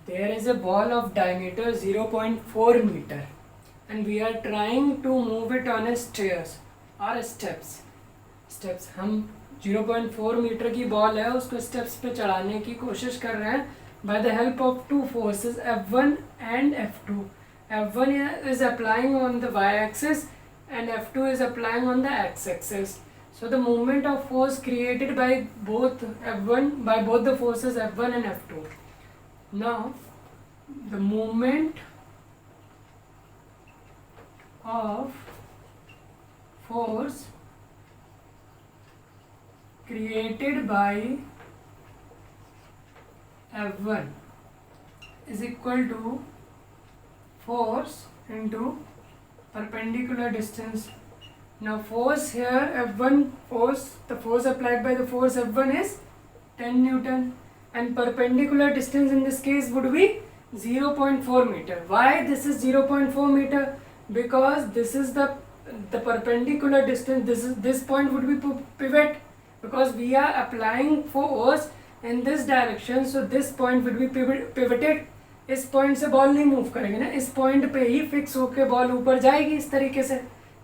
There is a ball of diameter 0.4 meter and we are trying to move it on a stairs or steps. हम 0.4 metre की ball है उसको steps पे चढ़ाने की कोशिश कर रहे हैं by the help of two forces F1 and F2. F1 is applying on the y-axis and F2 is applying on the x-axis. So the movement of force created by both the forces F1 and F2. Now the movement of force created by F1 is equal to force into perpendicular distance. Now force here, F1 force, the force applied by the force F1 is 10 Newton and perpendicular distance in this case would be 0.4 meter. Why this is 0.4 meter? Because this is the perpendicular distance, this point would be pivot, because we are applying force in this direction, so this point would be pivoted. इस point से ball नहीं move करेंगे ना, इस point पे ही fix होके ball ऊपर जाएगी इस तरीके से,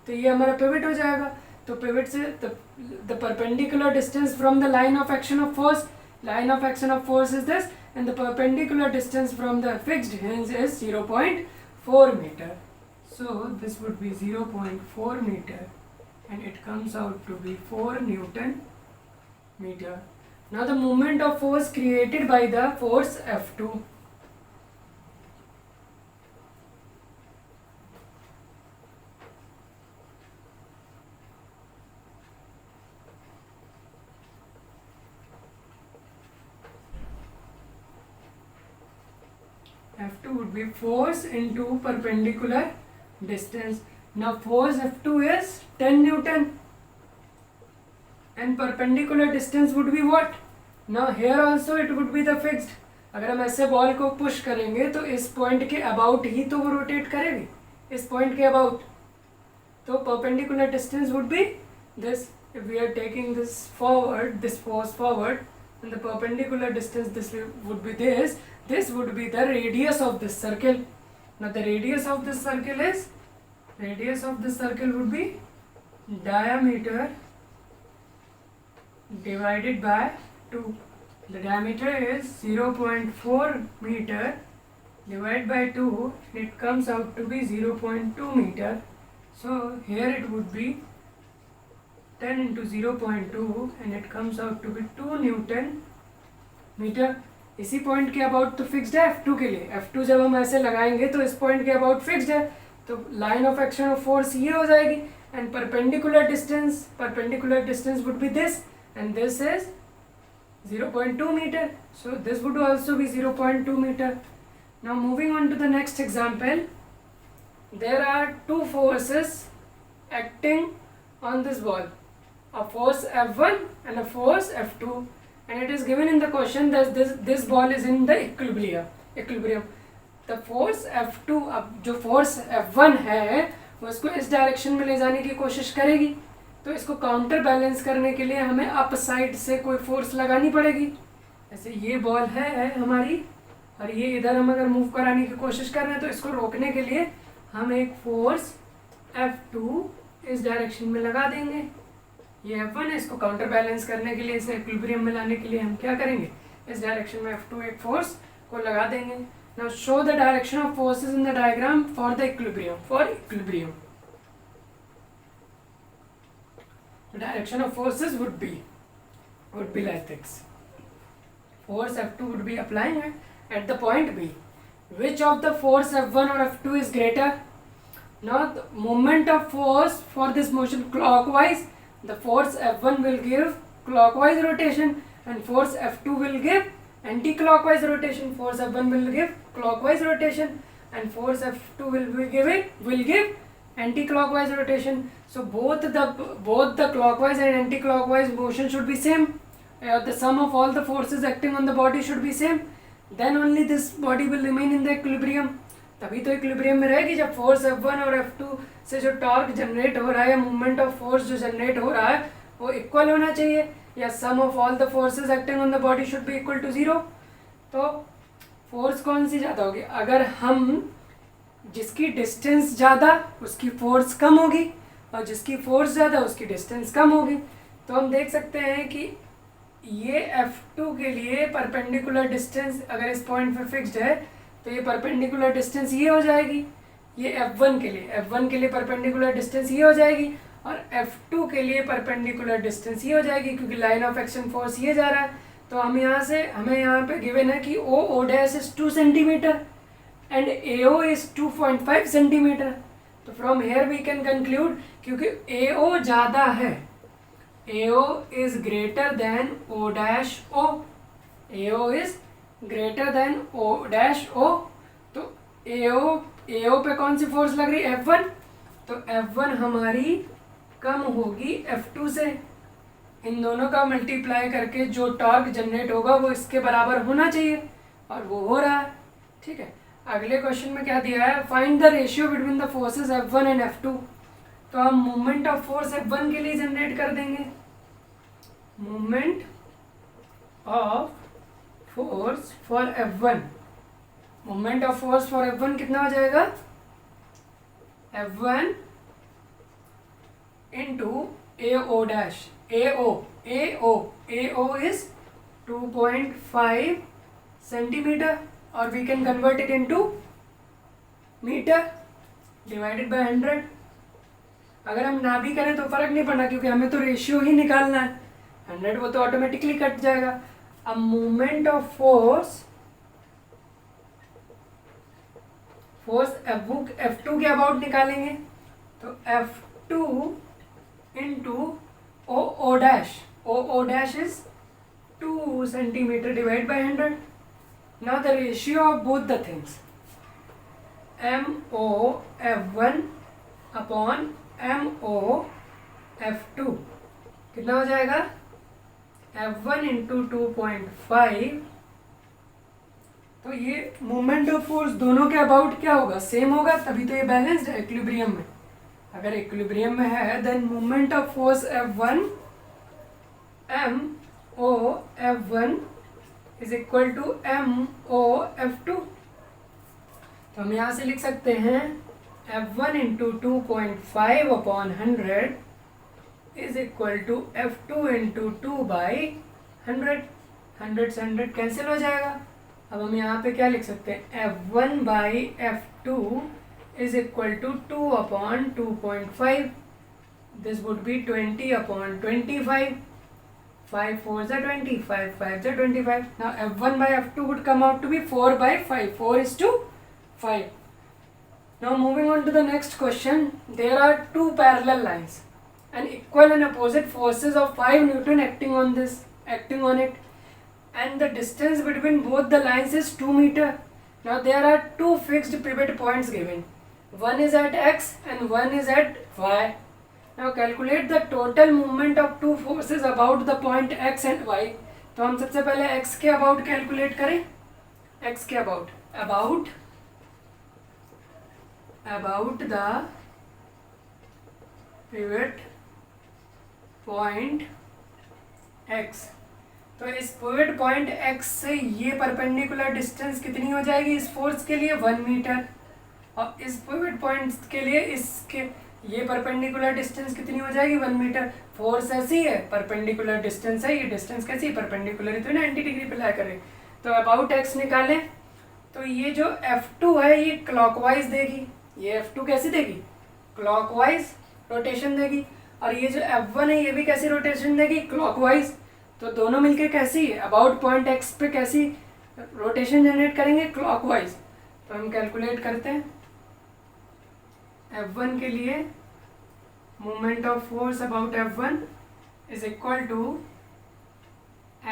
तो ये हमारा पिवट हो जाएगा. तो पिवट से the perpendicular distance from the line of action of force, line of action of force is this, and the perpendicular distance from the fixed hinge is 0.4 meter. So this would be 0.4 meter and it comes out to be 4 Newton meter. Now the moment of force created by the force F2. F2 would be force into perpendicular distance. Now force F2 is 10 Newton and perpendicular distance would be what? Now here also it would be the fixed. अगर हम ऐसे ball को push करेंगे तो इस point के about ही तो वो रोटेट करेगी, इस पॉइंट के अबाउट. तो perpendicular distance would be this. If we are taking this forward, this force forward, and the perpendicular distance this would be this. This would be the radius of this circle. Now the radius of this circle would be diameter divided by 2. The diameter is 0.4 meter divided by 2, and it comes out to be 0.2 meter. So here it would be 10 into 0.2 and it comes out to be 2 Newton meter. इसी point के about तो fixed है F2 के लिए. F2 जब हम ऐसे लगाएंगे तो इस पॉइंट के अबाउट फिक्स्ड है, तो line of action of force ये हो जाएगी. And perpendicular distance would be this and this is 0.2 metre. So this would also be 0.2 metre. Now moving on to the next example. There are two forces acting on this ball, a force F1 and a force F2, and it is given in the question that this ball is in the equilibrium. The force F2, अब जो force F1 है वो इसको इस direction में ले जाने की कोशिश करेगी, तो इसको काउंटर बैलेंस करने के लिए हमें अप साइड से कोई फोर्स लगानी पड़ेगी. ऐसे ये बॉल है हमारी और ये इधर हम अगर मूव कराने की कोशिश कर रहे हैं, तो इसको रोकने के लिए हम एक फोर्स F2 इस डायरेक्शन में लगा देंगे. ये F1 है, इसको काउंटर बैलेंस करने के लिए, इसे इक्विलिब्रियम में लाने के लिए हम क्या करेंगे, इस डायरेक्शन में F2 एक फोर्स को लगा देंगे. Now show the direction of forces in the diagram for the equilibrium. The direction of forces would be like this. Force F2 would be applying at the point B. Which of the force F1 or F2 is greater? Now the moment of force for this motion clockwise, the force F1 will give clockwise rotation and force F2 will give anti-clockwise rotation. Force F1 will give clockwise rotation and force F2 will give anti-clockwise rotation. So both the clockwise and anti-clockwise motion should be same. The sum of all the forces acting on the body should be same. Then only this body will remain in the equilibrium. तभी तो equilibrium में रहेगी जब force F1 और F2 से जो torque generate हो रहा है या मूवमेंट ऑफ फोर्स जो जनरेट हो रहा है वो इक्वल होना चाहिए, या sum of all the forces acting on the body should be equal to 0. तो फोर्स कौन सी ज़्यादा होगी? अगर हम जिसकी डिस्टेंस ज़्यादा उसकी फोर्स कम होगी, और जिसकी फोर्स ज़्यादा उसकी डिस्टेंस कम होगी। तो हम देख सकते हैं कि ये F2 के लिए परपेंडिकुलर डिस्टेंस अगर इस पॉइंट पे फिक्स्ड है तो ये परपेंडिकुलर डिस्टेंस ये हो जाएगी। ये F1 के लिए परपेंडिकुलर डिस्टेंस ये हो जाएगी, और F2 के लिए परपेंडिकुलर डिस्टेंस ये हो जाएगी, क्योंकि लाइन ऑफ एक्शन फोर्स ये जा रहा है। तो हमें यहाँ पे गिवन है कि O dash is 2 centimetre and AO is 2.5 centimetre. तो from here we can conclude, क्योंकि AO ज़्यादा है, AO is greater than O dash O, AO is greater than O dash O। तो AO पे कौन सी फोर्स लग रही है? F1। तो F1 हमारी कम होगी F2 से। इन दोनों का मल्टीप्लाई करके जो टॉर्क जनरेट होगा वो इसके बराबर होना चाहिए, और वो हो रहा है। ठीक है, अगले क्वेश्चन में क्या दिया है? Find the ratio between the forces F1 and F2। तो हम मूवमेंट ऑफ फोर्स F1 के लिए जनरेट कर देंगे। Movement of force for F1, movement of force for F1 कितना हो जाएगा? F1 into AO dash, AO is 2.5 centimetre, और we can convert it into metre divided by 100। अगर हम ना भी करें तो फर्क नहीं पड़ना, क्योंकि हमें तो रेशियो ही निकालना है। 100 वो तो ऑटोमेटिकली कट जाएगा। अब मूवमेंट ऑफ फोर्स F2 के अबाउट निकालेंगे। तो F2 into O dash is 2 centimeter divided by 100. Now the ratio of both the things, MO F1 upon MO F2 कितना हो जाएगा? F1 into 2.5। तो ये मूवमेंट ऑफ फोर्स दोनों के अबाउट क्या होगा? सेम होगा, तभी तो ये बैलेंस्ड है इक्विलिब्रियम में। अगर इक्विलिब्रियम में है then movement of force F1 MO F1 is equal to MO F2। तो हम यहाँ से लिख सकते हैं F1 into 2.5 upon 100 is equal to F2 into 2 by 100। 100 से 100 कैंसिल हो जाएगा। अब हम यहाँ पे क्या लिख सकते हैं? F1 by F2 is equal to 2 upon 2.5. This would be 20 upon 25. 5 4s are 20, 5 5s are 25. Now F1 by F2 would come out to be 4 by 5. 4 is to 5. Now moving on to the next question. There are two parallel lines and equal and opposite forces of 5 Newton acting on it, and the distance between both the lines is 2 meter. Now there are two fixed pivot points given. One is at X and one is at Y. Now calculate the total movement of two forces about the point X and Y. तो हम सबसे पहले X के about calculate करें। X के about the pivot point X। तो इस pivot point X से ये परपेंडिकुलर डिस्टेंस कितनी हो जाएगी इस फोर्स के लिए? 1 मीटर। और इस पिवट पॉइंट के लिए इसके ये परपेंडिकुलर डिस्टेंस कितनी हो जाएगी? 1 मीटर। फोर्स ऐसी है, परपेंडिकुलर डिस्टेंस है, ये डिस्टेंस कैसी है? परपेंडिकुलर, तो 90 डिग्री पे ला करें। तो अबाउट X निकालें। तो ये जो F2 है ये क्लॉकवाइज देगी, ये F2 कैसी देगी? क्लॉकवाइज रोटेशन देगी। और ये जो F1 है ये भी कैसी रोटेशन देगी? क्लॉकवाइज। तो दोनों मिलके कैसी अबाउट पॉइंट X पे कैसी रोटेशन जनरेट करेंगे? क्लॉकवाइज। तो हम कैलकुलेट करते हैं। F1 के लिए moment of force about F1 is equal to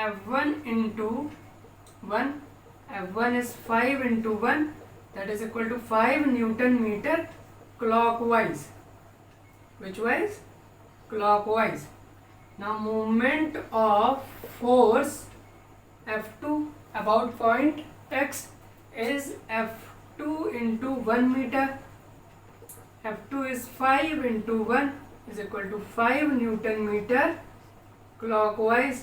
F1 into 1। F1 is 5 into 1, that is equal to 5 Newton meter clockwise. Which was clockwise. Now movement of force F2 about point X is F2 into 1 meter. F2 is 5 into 1 is equal to 5 Newton meter clockwise.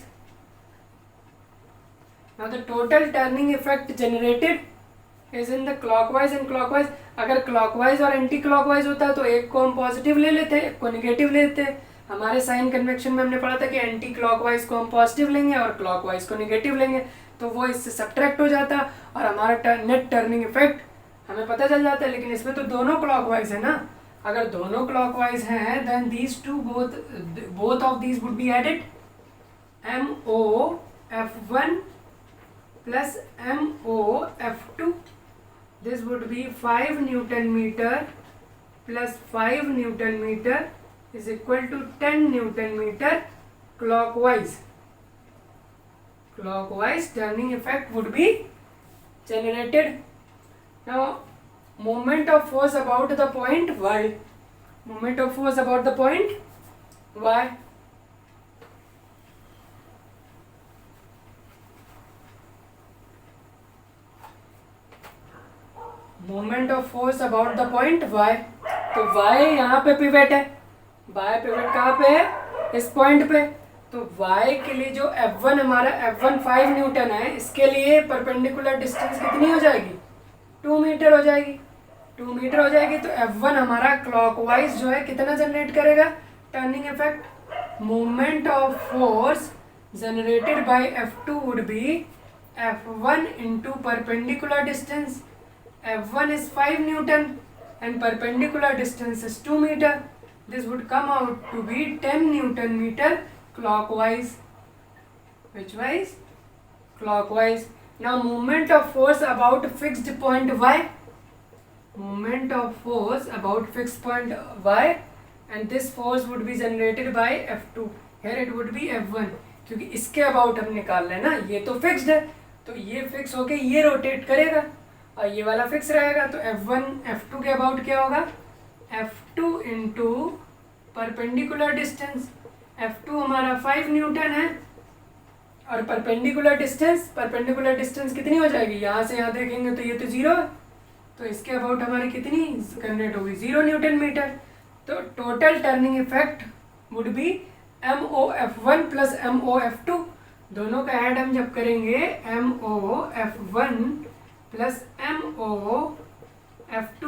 Now the total turning effect generated is in the clockwise and clockwise. अगर clockwise और anti clockwise होता तो एक को हम positive ले लेते, एक को नेगेटिव लेते. हमारे साइन कन्वेक्शन में हमने पढ़ा था कि एंटी क्लॉकवाइज को हम पॉजिटिव लेंगे और क्लॉकवाइज को नेगेटिव लेंगे, तो वो इससे सब्ट्रैक्ट हो जाता और हमारा नेट टर्निंग इफेक्ट हमें पता चल जाता है. लेकिन इसमें तो दोनों क्लॉकवाइज है ना. अगर दोनों क्लॉकवाइज हैं then these two both of these would be added. MOF1 plus MOF2, this would be 5 Newton meter plus 5 Newton meter is equal to 10 Newton meter clockwise. Clockwise turning effect would be generated. Now moment of force about the point y. Moment of force about the point y. Moment of force about the point y. तो y यहाँ पे pivot है. y pivot कहाँ पे है? इस point पे. तो y के लिए जो F1 हमारा F1 5 न्यूटन है, इसके लिए परपेंडिकुलर डिस्टेंस कितनी हो जाएगी? 2 मीटर हो जाएगी. 2 मीटर हो जाएगी. तो F1 हमारा क्लॉकवाइज जो है कितना जनरेट करेगा turning effect? Moment of force generated by F2 would be F1 into perpendicular distance. F1 is 5 Newton and perpendicular distance is 2 meter. This would come out to be 10 Newton meter clockwise. Which wise? Clockwise. Now moment of force about fixed point y. Moment of force about fixed point y, and this force would be generated by F2. Here it would be F1. क्योंकि इसके about हम निकाल रहे हैं ना. ये तो fixed है, तो ये फिक्स होके ये रोटेट करेगा और ये वाला फिक्स रहेगा. तो F1 F2 के अबाउट क्या होगा? F2 into perpendicular distance. F2 हमारा 5 न्यूटन है और परपेंडिकुलर डिस्टेंस कितनी हो जाएगी? यहाँ से यहाँ देखेंगे तो ये तो 0 है, तो इसके अबाउट हमारी कितनी जनरेट होगी? 0 न्यूटन मीटर. तो total turning effect would be MOF1 plus MOF2. दोनों का ऐड हम जब करेंगे MOF1 plus MOF2,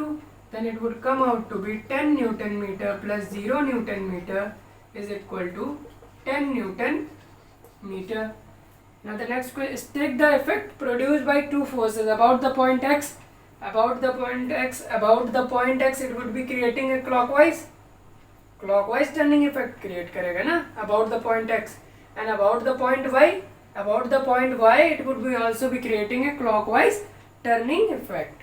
then it would come out to be 10 Newton meter plus 0 Newton meter is equal to 10 Newton meter. Now the next question is take the effect produced by two forces about the point x. About the point x it would be creating a clockwise turning effect create करेगा ना about the point x. And about the point y it would be also be creating a clockwise turning effect.